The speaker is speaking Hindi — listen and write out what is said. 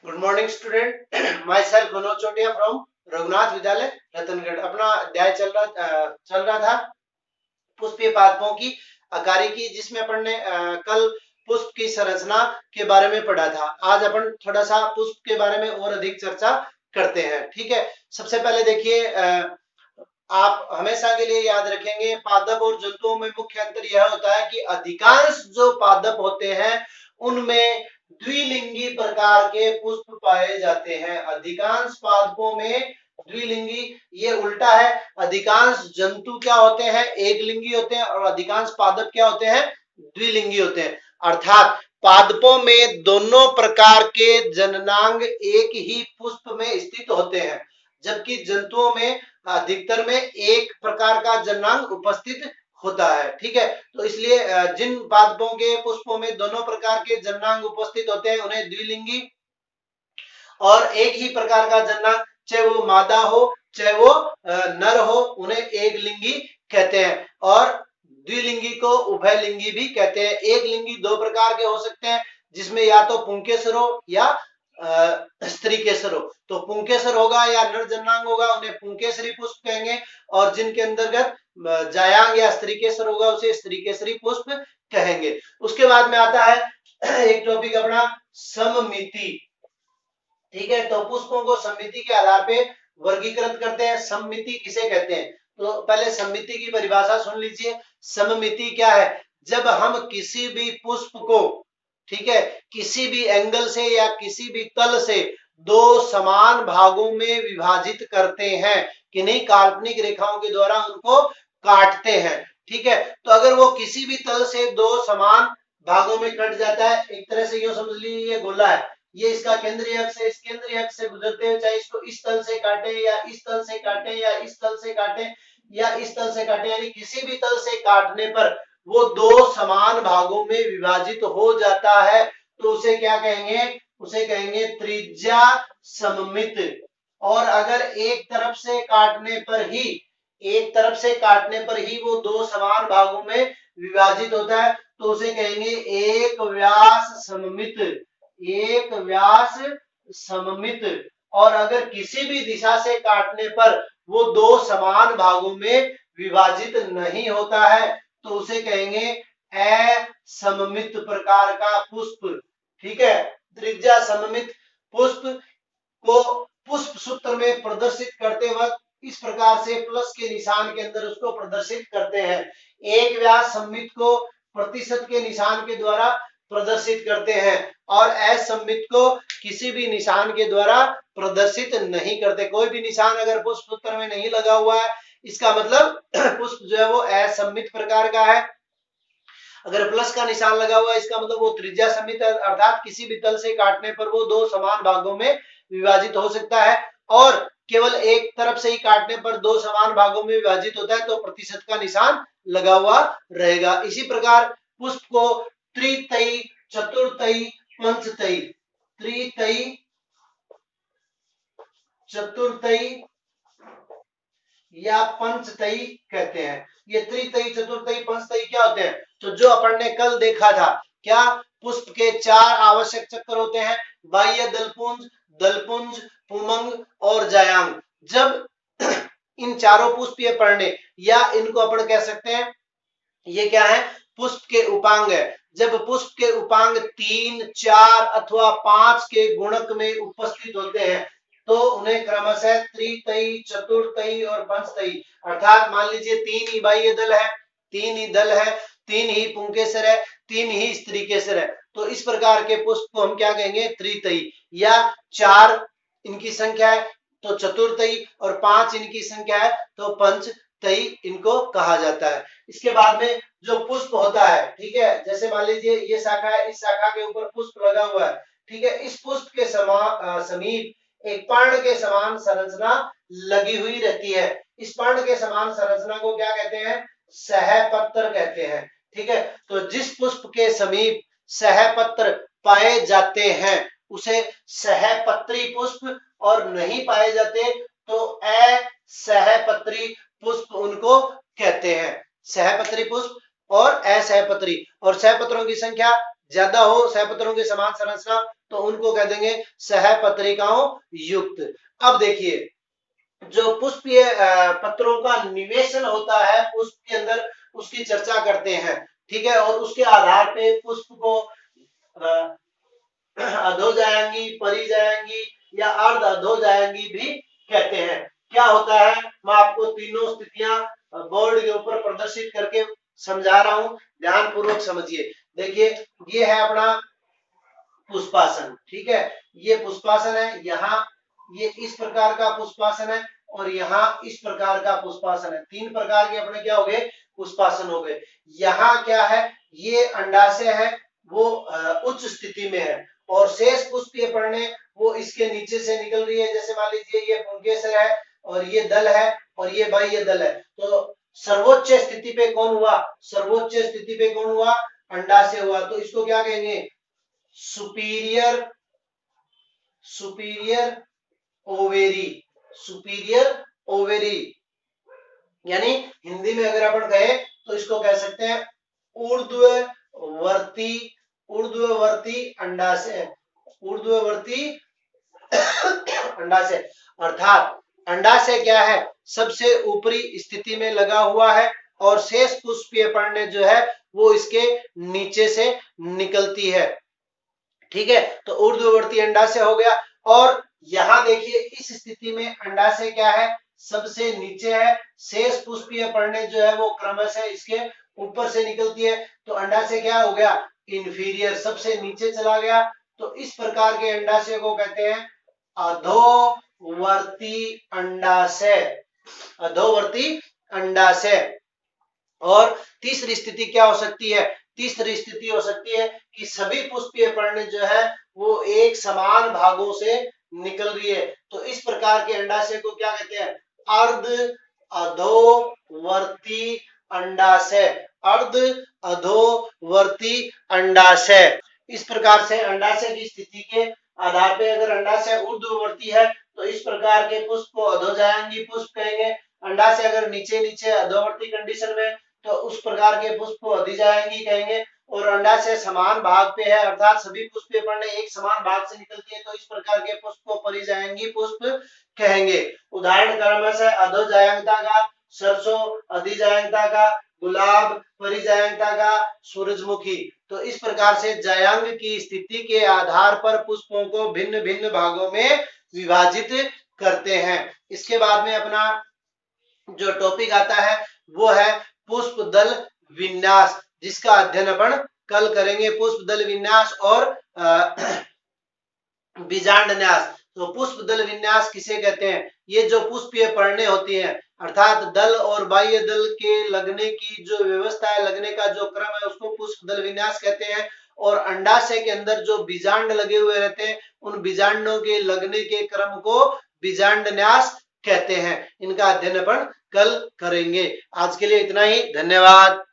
Good morning student. My self Manoj Chotiya from Raghunath विद्यालय रतनगढ़। अपना अध्याय चल रहा था पुष्पीय पादपों की आकारी की, जिसमें अपन ने कल पुष्प की संरचना के बारे में पढ़ा था। आज अपन थोड़ा सा पुष्प के बारे में और अधिक चर्चा करते हैं। ठीक है, सबसे पहले देखिए, आप हमेशा के लिए याद रखेंगे पादप और जंतुओं में मुख्य अंतर यह होता है कि अधिकांश जो पादप होते हैं उनमें द्विलिंगी प्रकार के पुष्प पाए जाते हैं। अधिकांश पादपों में द्विलिंगी, ये उल्टा है। अधिकांश जंतु क्या होते हैं, एक लिंगी होते हैं, और अधिकांश पादप क्या होते हैं, द्विलिंगी होते हैं। अर्थात पादपों में दोनों प्रकार के जननांग एक ही पुष्प में स्थित होते हैं, जबकि जंतुओं में अधिकतर में एक प्रकार का जननांग उपस्थित होता है। ठीक है, तो इसलिए जिन पादपों के पुष्पों में दोनों प्रकार के जननांग उपस्थित होते हैं उन्हें द्विलिंगी, और एक ही प्रकार का जननांग चाहे वो मादा हो चाहे वो नर हो उन्हें एक लिंगी कहते हैं। और द्विलिंगी को उभयलिंगी भी कहते हैं। एक लिंगी दो प्रकार के हो सकते हैं, जिसमें या तो पुंकेसर हो या स्त्रीकेसर हो। तो पुंकेसर होगा या नर जननांग होगा उन्हें पुंकेसरी पुष्प कहेंगे, और जिनके अंतर्गत जायांग या स्त्रीकेसर होगा उसे स्त्रीकेसरी पुष्प कहेंगे। उसके बाद में आता है एक टॉपिक अपना सममिति। ठीक है, तो पुष्पों को सममिति के आधार पे वर्गीकृत करते हैं। सममिति किसे कहते हैं, तो पहले सममिति की परिभाषा सुन लीजिए। सममिति क्या है, जब हम किसी भी पुष्प को, ठीक है, किसी भी एंगल से या किसी भी तल से दो समान भागों में विभाजित करते हैं, किन्हीं काल्पनिक रेखाओं के द्वारा उनको काटते हैं। ठीक है, तो अगर वो किसी भी तल से दो समान भागों में कट जाता है, एक तरह से यूं समझ लीजिए ये गोला है, ये इसका केंद्रीय अक्ष है, इस केंद्रीय अक्ष से गुजरते हुए चाहे इसको इस तल से काटे या इस तल से काटे या इस तल से काटे या इस तल से काटे, यानी किसी भी तल से काटने पर वो दो समान भागों में विभाजित हो जाता है, तो उसे क्या कहेंगे, उसे कहेंगे त्रिज्या सममित। और अगर एक तरफ से काटने पर ही, एक तरफ से काटने पर ही वो दो समान भागों में विभाजित होता है, तो उसे कहेंगे एक व्यास सममित। एक व्यास सममित। और अगर किसी भी दिशा से काटने पर वो दो समान भागों में विभाजित नहीं होता है, तो उसे कहेंगे असममित प्रकार का पुष्प। ठीक है, त्रिज्या सममित पुष्प को पुष्प सूत्र में प्रदर्शित करते वक्त इस प्रकार से प्लस के निशान के अंदर उसको प्रदर्शित करते हैं। एक व्यास सममित को प्रतिशत के निशान के द्वारा प्रदर्शित करते हैं, और असममित को किसी भी निशान के द्वारा प्रदर्शित नहीं करते। कोई भी निशान अगर पुष्प सूत्र में नहीं लगा हुआ है, इसका मतलब पुष्प जो है वो असममित प्रकार का है। अगर प्लस का निशान लगा हुआ है, इसका मतलब वो त्रिज्या सममित है, अर्थात किसी भी तल से काटने पर वो दो समान भागों में विभाजित हो सकता है। और केवल एक तरफ से ही काटने पर दो समान भागों में विभाजित होता है, तो प्रतिशत का निशान लगा हुआ रहेगा। इसी प्रकार पुष्प को त्रितयी, चतुर्थयी, पंचतयी, त्रितयी, चतुर्थयी या पंचतयी कहते हैं। ये त्रितयी, चतुर्थयी, पंचतयी क्या होते हैं, तो जो अपन ने कल देखा था, क्या पुष्प के चार आवश्यक चक्र होते हैं, बाह्य दलपुंज, दलपुंज, पुमंग और जायांग। जब इन चारों पुष्पीय पर्णे, या इनको अपन कह सकते हैं ये क्या है, पुष्प के उपांग है। जब पुष्प के उपांग 3, 4 अथवा 5 के गुणक में उपस्थित होते हैं, तो उन्हें क्रमशः त्रितयी, चतुर्थयी और पंचतयी, अर्थात मान लीजिए 3 ही बाह्य दल है, 3 ही दल है, 3 ही पुंकेसर है, 3 ही स्त्रीकेसर है, तो इस प्रकार के पुष्प को हम क्या कहेंगे, त्रितयी। या 4 इनकी संख्या है तो चतुर्थयी, और 5 इनकी संख्या है तो पंचतयी इनको कहा जाता है। इसके बाद में जो पुष्प होता है, ठीक है, जैसे मान लीजिए ये शाखा है, इस शाखा के ऊपर पुष्प लगा हुआ है, ठीक है, इस पुष्प के समीप एक पर्ण के समान संरचना लगी हुई रहती है। इस पर्ण के समान संरचना को क्या कहते हैं, सहपत्र कहते हैं। ठीक है, तो जिस पुष्प के समीप सहपत्र पाए जाते हैं उसे सहपत्री पुष्प, और नहीं पाए जाते तो असहपत्री पुष्प उनको कहते हैं। सहपत्री पुष्प और असहपत्री, और सहपत्रों की संख्या ज्यादा हो सहपत्रों की समान संरचना तो उनको कह देंगे सहपत्रिकाओं युक्त। अब देखिए जो पुष्पीय पत्रों का निवेशन होता है पुष्प के अंदर उसकी चर्चा करते हैं, ठीक है, और उसके आधार पे पुष्प को अधो जाएंगी, परी जाएंगी या अर्ध अधो जाएंगी भी कहते हैं। क्या होता है मैं आपको तीनों स्थितियां बोर्ड के ऊपर प्रदर्शित करके समझा रहा हूं, ध्यान पूर्वक समझिए। देखिए ये है अपना पुष्पासन, ठीक है, ये पुष्पासन है, यहाँ ये इस प्रकार का पुष्पासन है और यहाँ इस प्रकार का पुष्पासन है। तीन प्रकार के अपने क्या हो गए पुष्पासन हो गए। यहाँ क्या है ये अंडाशय है वो उच्च स्थिति में है और शेष पुष्पीय पर्णे वो इसके नीचे से निकल रही है। जैसे मान लीजिए ये पुंकेसर है और ये दल है और ये बाह्य दल है, तो सर्वोच्च स्थिति पे कौन हुआ, सर्वोच्च स्थिति पे कौन हुआ अंडाशय हुआ, तो इसको क्या कहेंगे superior, superior ovary, superior ovary, यानी हिंदी में अगर अपन कहें तो इसको कह सकते हैं ऊर्ध्ववर्ती, ऊर्ध्ववर्ती अंडाशय, ऊर्ध्ववर्ती अंडाशय। अर्थात अंडाशय क्या है सबसे ऊपरी स्थिति में लगा हुआ है और शेष पुष्पीय पर्णे जो है वो इसके नीचे से निकलती है, ठीक है, तो ऊर्ध्ववर्ती अंडाशय हो गया। और यहां देखिए इस स्थिति में अंडाशय क्या है सबसे नीचे है, शेष पुष्पीय पर्णे जो है वो क्रमशः इसके ऊपर से निकलती है, तो अंडाशय क्या हो गया इंफीरियर, सबसे नीचे चला गया। तो इस प्रकार के अंडाशय को कहते हैं अधोवर्ती अंडाशय, अधोवर्ती अंडाशय। और तीसरी स्थिति क्या हो सकती है, तीसरी स्थिति हो सकती है कि सभी पुष्पीय पर्णे जो है वो एक समान भागों से निकल रही है, तो इस प्रकार के अंडाशय को क्या कहते हैं अर्ध अधोवर्ती अंडाशय, अर्ध अधोवर्ती अंडाशय। इस प्रकार से अंडाशय की स्थिति के आधार पे अगर अंडाशय ऊर्ध्ववर्ती है तो इस प्रकार के पुष्प को अधोजायंगी पुष्प कहेंगे, अंडाशय अगर नीचे नीचे अधोवर्ती कंडीशन में तो उस प्रकार के पुष्प को अधिजायंगी कहेंगे। और अंडाशय समान भाग पे है अर्थात सभी पुष्पीय पर्णे एक समान भाग से निकलती है तो इस प्रकार के पुष्प को परिजायंगी पुष्प कहेंगे। उदाहरण क्रमशः अधोजायंगता का सरसों, अधिजायंगता का गुलाब, परिजायंगता का सूरजमुखी। तो इस प्रकार से जायंग की स्थिति के आधार पर पुष्पों को भिन्न भिन्न भागों में विभाजित करते हैं। इसके बाद में अपना जो टॉपिक आता है वो है पुष्प दल विन्यास, जिसका अध्ययन अपन कल करेंगे, पुष्प दल विन्यास और बीजांडन्यास। तो पुष्प दल विन्यास किसे कहते हैं, ये जो पुष्पीय पर्णे होती हैं अर्थात दल और बाह्य दल के लगने की जो व्यवस्था है, लगने का जो क्रम है उसको पुष्प दल विन्यास कहते हैं। और अंडाशय के अंदर जो बीजांड लगे हुए रहते हैं उन बीजांडों के लगने के क्रम को बीजांडन्यास कहते हैं। इनका अध्ययन अपन कल करेंगे। आज के लिए इतना ही, धन्यवाद।